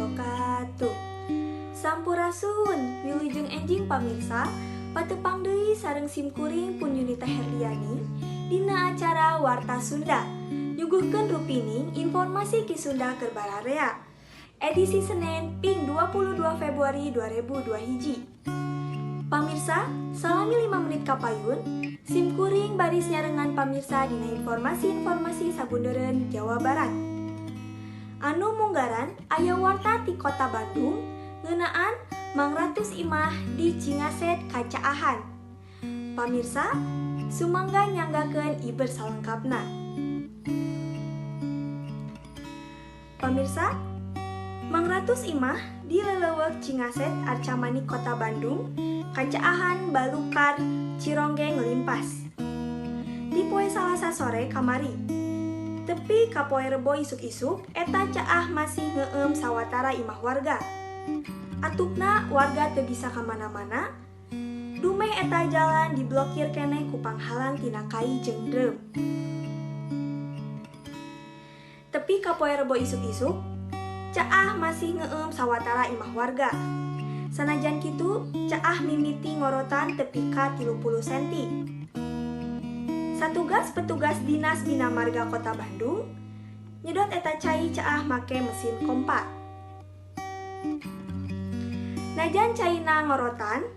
wabarakatuh. Sampurasun, wilujeng enjing pamirsa, patepang deui sareng simkuring pun Yunita Herliani dina acara Warta Sunda. Nyuguhkeun rupining informasi ki Sunda keur bararea. Edisi Senin Ping 22 Februari 2002 hiji. Pamirsa, salami 5 menit kapayun, simkuring baris nyarengan pamirsa dina informasi-informasi sabundeureun Jawa Barat. Anu munggaran aya warta ti Kota Bandung ngeunaan Mang Ratus Imah di Cingaset Kacaahan. Pamirsa, sumangga nyanggakeun iber salengkapna. Pamirsa, Mang Ratus Imah di leleuweuk Cingaset Arcamani Kota Bandung, Kacaahan Balukar Cironggeng Limpas. Di poe Salasa sore kamari, tepi ka poe Rebo isuk-isuk eta caah masih ngeueum sawatara imah warga. Atukna warga teu bisa kamana-mana, dumeh eta jalan diblokir keneh ku panghalang tina kai jeung dreum. Tepi ka poe Rebo isuk-isuk, caah masih ngeueum sawatara imah warga. Sanajan kitu, caah mimiti ngorotan tepi ka 30 cm. Satugas petugas Dinas Bina Marga Kota Bandung nyedot eta cai caah make mesin kompa. Najan caina ngorotan,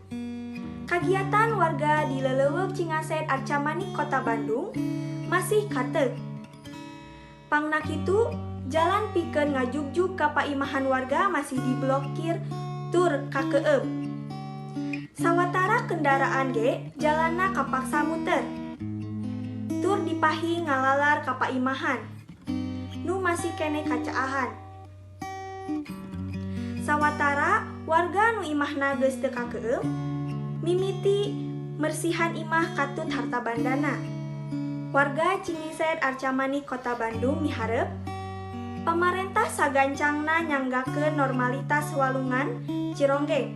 kagiatan warga di leleuweuk Cingaset Arcamani Kota Bandung masih kateuk. Pangna kitu, jalan pikeun ngajugjug ka paimahan warga masih diblokir tur kakeueum. Sawatara kendaraan ge jalanna kapaksa muter. Tur dipahi ngalalar ka paimahan. Nu masih keneh kacaahan. Sawatara warga nu imahna geus teu kakeueum, mimiti mersihan imah katut harta bandana. Warga Cingaset Arcamani Kota Bandung miharep pamarentah sagancangna nyanggakeun normalitas walungan Cironggeng.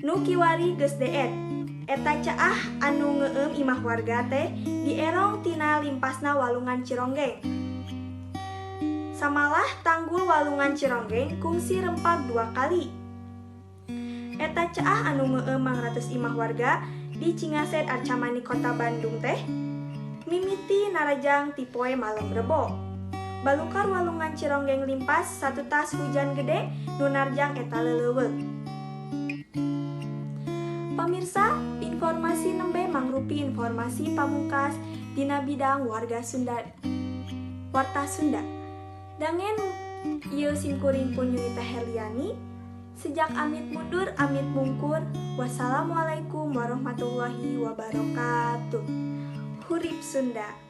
Nu kiwari geus deet, eta caah anu ngeueum imah warga teh dierong tina limpasna walungan Cironggeng. Samalah tanggul walungan Cironggeng kungsi rempag 2 kali. Eta caah anu ngeueum Mang Ratus Imah warga di Cingaset Arcamani Kota Bandung teh mimiti narajang ti poe malem Rebo. Balukar walungan Cironggeng limpas satu tas hujan gede nu narjang eta leleuweuk. Pamirsa, informasi nembe mangrupi informasi pamungkas dina bidang warga Sunda. Warta Sunda. Dangen ieu simkuring pun Yunita Herliani. Sejak amit mundur amit mungkur. Wassalamualaikum warahmatullahi wabarakatuh. Hurip Sunda.